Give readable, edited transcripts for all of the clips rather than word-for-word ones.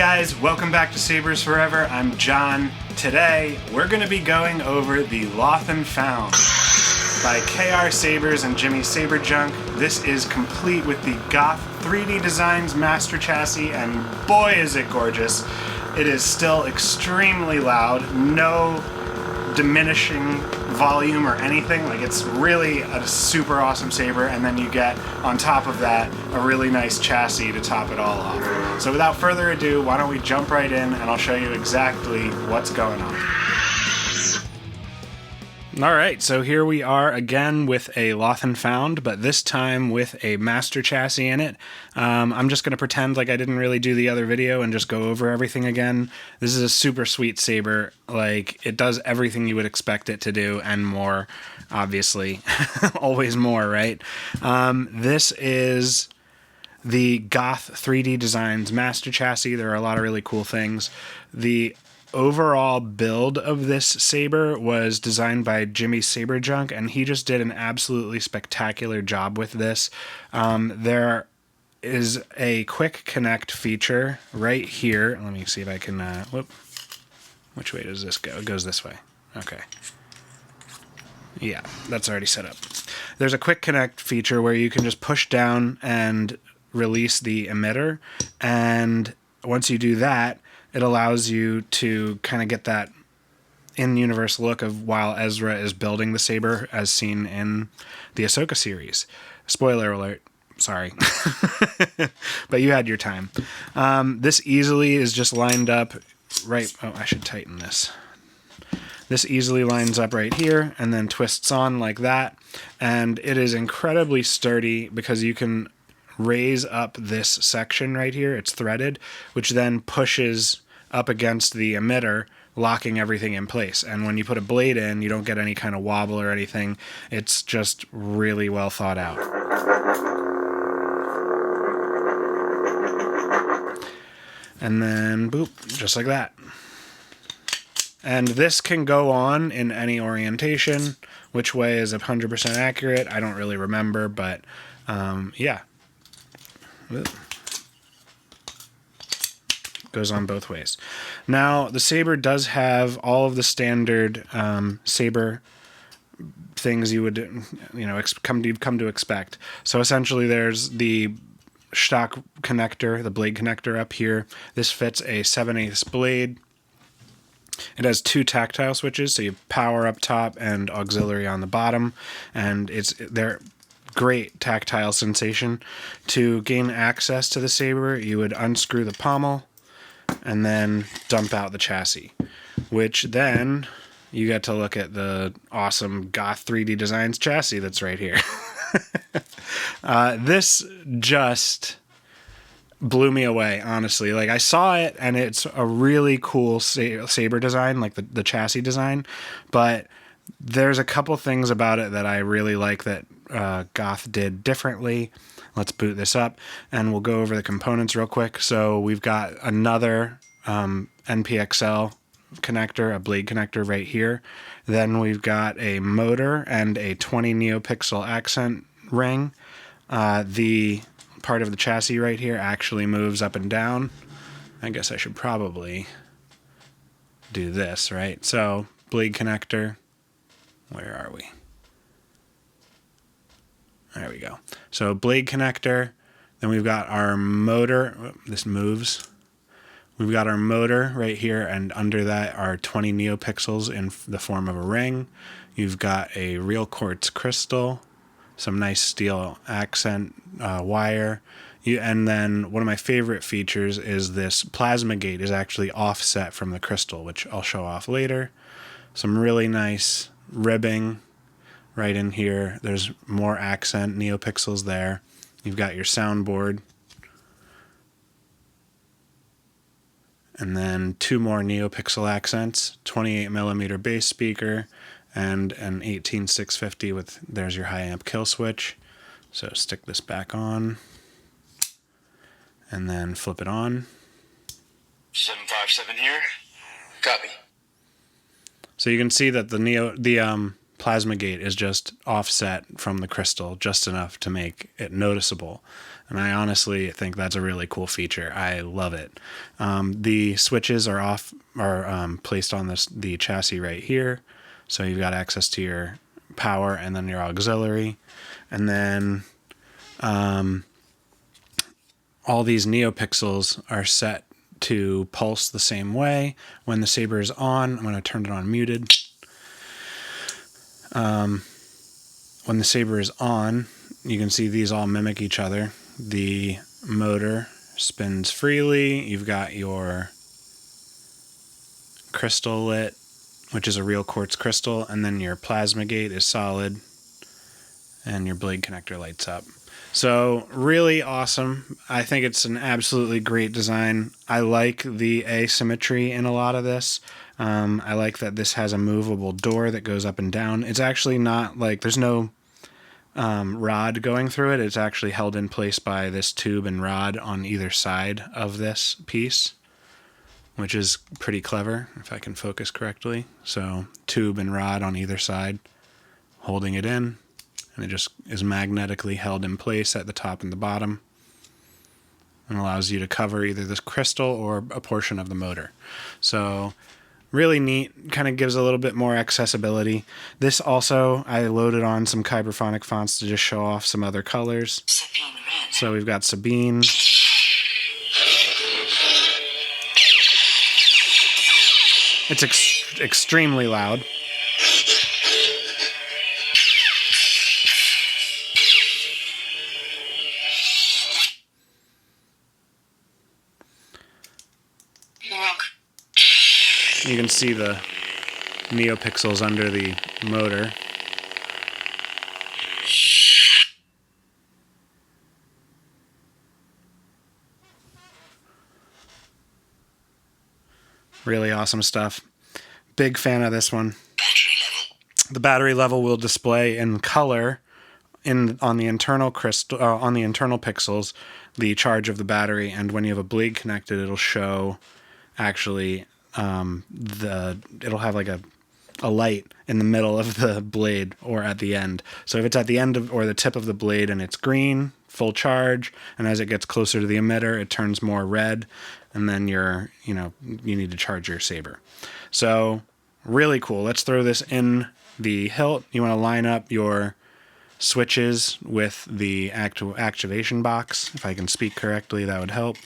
guys, welcome back to Sabers Forever. I'm John. Today, we're going to be going over the Loth and Found by KR Sabers and Jimmy Saber Junk. This is complete with the Goth 3D Designs Master Chassis, and boy is it gorgeous. It is still extremely loud, no diminishing volume or anything. Like, it's really a super awesome saber, and then you get on top of that a really nice chassis to top it all off. So without further ado, why don't we jump right in and I'll show you exactly what's going on. Alright, so here we are again with a Loth and Found, but this time with a master chassis in it. I'm just going to pretend like I didn't really do the other video and just go over everything again. This is a super sweet saber. Like, it does everything you would expect it to do and more, obviously. Always more, right? This is the Goth 3D Designs Master Chassis. There are a lot of really cool things. The overall build of this saber was designed by Jimmy Saber Junk, and he just did an absolutely spectacular job with this. There is a quick connect feature right here. Let me see if I can whoop. Which way does this go? It goes this way. Okay. Yeah, that's already set up. There's a quick connect feature where you can just push down and release the emitter, and once you do that, it allows you to kind of get that in-universe look of while Ezra is building the saber as seen in the Ahsoka series. Spoiler alert. Sorry. But you had your time. This easily is just lined up right... Oh, I should tighten this. This easily lines up right here and then twists on like that. And it is incredibly sturdy because you can raise up this section right here. It's threaded, which then pushes up against the emitter, locking everything in place. And when you put a blade in, you don't get any kind of wobble or anything. It's just really well thought out. And then, boop, just like that. And this can go on in any orientation. Which way is 100% accurate? I don't really remember, but yeah. Goes on both ways. Now, the saber does have all of the standard saber things you would, come to expect. So essentially, there's the stock connector, the blade connector up here. This fits a 7/8 blade. It has two tactile switches, so you have power up top and auxiliary on the bottom, and they're great tactile sensation. To gain access to the saber, you would unscrew the pommel and then dump out the chassis, which then you get to look at the awesome Goth 3D Designs chassis that's right here. This just blew me away, honestly. Like, I saw it, and it's a really cool saber design, like the chassis design, but there's a couple things about it that I really like that Goth did differently. Let's boot this up, and we'll go over the components real quick. So we've got another NPXL connector, a blade connector right here. Then we've got a motor and a 20 neopixel accent ring. The part of the chassis right here actually moves up and down. I guess I should probably do this, right? So blade connector. Where are we? There we go. So blade connector. Then we've got our motor. This moves. We've got our motor right here, and under that are 20 neopixels in the form of a ring. You've got a real quartz crystal, some nice steel accent wire. And then one of my favorite features is this plasma gate is actually offset from the crystal, which I'll show off later. Some really nice ribbing right in here. There's more accent neopixels there. You've got your soundboard. And then two more neopixel accents, 28mm bass speaker, and an 18650 with, there's your high amp kill switch. So stick this back on, and then flip it on. 757 here. Copy. So you can see that the plasma gate is just offset from the crystal just enough to make it noticeable. And I honestly think that's a really cool feature. I love it. The switches are placed on the chassis right here. So you've got access to your power and then your auxiliary. And then all these neopixels are set to pulse the same way. When the saber is on, I'm going to turn it on muted. When the saber is on, you can see these all mimic each other. The motor spins freely. You've got your crystal lit, which is a real quartz crystal, and then your plasma gate is solid, and your blade connector lights up. So really awesome. I think it's an absolutely great design. I like the asymmetry in a lot of this. I like that this has a movable door that goes up and down. It's actually not like there's no rod going through it. It's actually held in place by this tube and rod on either side of this piece, which is pretty clever if I can focus correctly. So tube and rod on either side holding it in. And it just is magnetically held in place at the top and the bottom and allows you to cover either this crystal or a portion of the motor. So really neat, kind of gives a little bit more accessibility. This also, I loaded on some Kyberphonic fonts to just show off some other colors. So we've got Sabine. It's extremely loud. You can see the neopixels under the motor. Really awesome stuff. Big fan of this one. The battery level will display in color on the internal crystal, on the internal pixels, the charge of the battery, and when you have a blade connected, it'll show actually it'll have like a light in the middle of the blade or at the end. So if it's at the end of or the tip of the blade and it's green, full charge, and as it gets closer to the emitter, it turns more red, and then you need to charge your saber. So really cool. Let's throw this in the hilt. You want to line up your switches with the activation box. If I can speak correctly, that would help.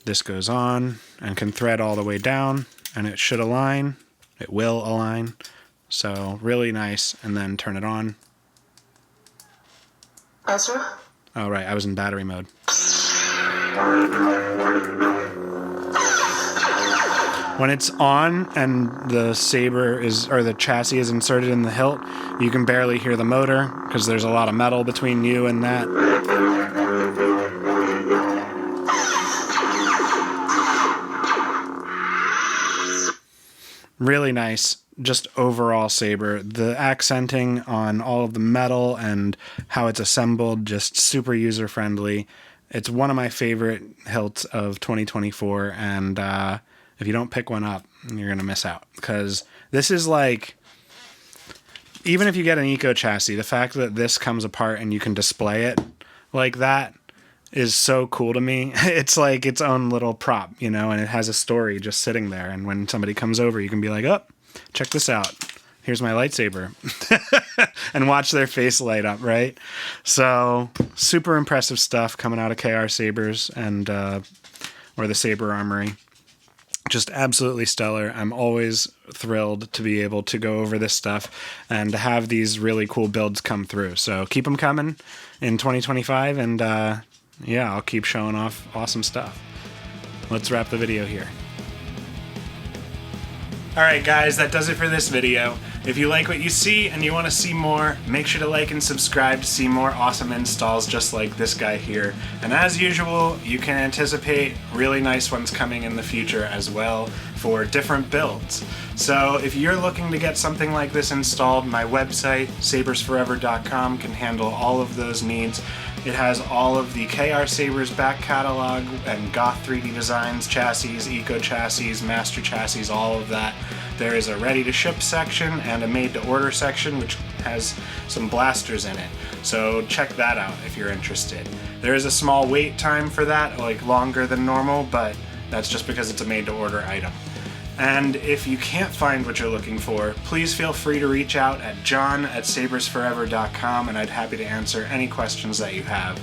This goes on and can thread all the way down, and it should align. It will align. So really nice. And then turn it on. Ezra? Oh, right. I was in battery mode. When it's on and the saber or the chassis is inserted in the hilt, you can barely hear the motor because there's a lot of metal between you and that. Really nice, just overall saber. The accenting on all of the metal and how it's assembled, just super user-friendly. It's one of my favorite hilts of 2024, and if you don't pick one up, you're going to miss out. Because this is like, even if you get an eco chassis, the fact that this comes apart and you can display it like that is so cool to me. It's like its own little prop, and it has a story just sitting there. And when somebody comes over, you can be like, oh, check this out. Here's my lightsaber. And watch their face light up, right? So super impressive stuff coming out of KR Sabers and or the Saber Armory. Just absolutely stellar. I'm always thrilled to be able to go over this stuff and to have these really cool builds come through. So keep them coming in 2025, and yeah, I'll keep showing off awesome stuff. Let's wrap the video here. Alright guys, that does it for this video. If you like what you see and you want to see more, make sure to like and subscribe to see more awesome installs just like this guy here. And as usual, you can anticipate really nice ones coming in the future as well for different builds. So if you're looking to get something like this installed, my website, sabersforever.com, can handle all of those needs. It has all of the KR Sabers back catalog and Goth 3D designs, chassis, eco chassis, master chassis, all of that. There is a ready-to-ship section and a made-to-order section, which has some blasters in it. So check that out if you're interested. There is a small wait time for that, like longer than normal, but that's just because it's a made-to-order item. And if you can't find what you're looking for, please feel free to reach out at john@sabersforever.com, and I'd happy to answer any questions that you have.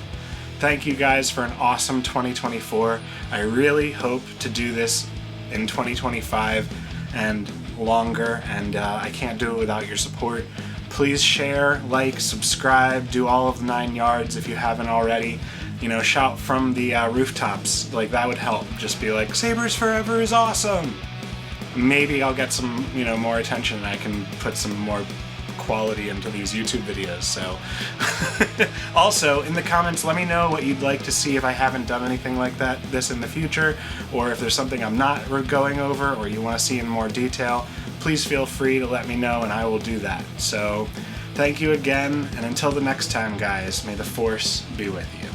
Thank you guys for an awesome 2024. I really hope to do this in 2025 and longer, and I can't do it without your support. Please share, like, subscribe, do all of the 9 yards if you haven't already. You know, shout from the rooftops, like that would help. Just be like, Sabers Forever is awesome! Maybe I'll get some, you know, more attention and I can put some more quality into these YouTube videos, so. Also, in the comments, let me know what you'd like to see if I haven't done anything like this in the future, or if there's something I'm not going over or you want to see in more detail. Please feel free to let me know and I will do that. So, thank you again, and until the next time, guys, may the Force be with you.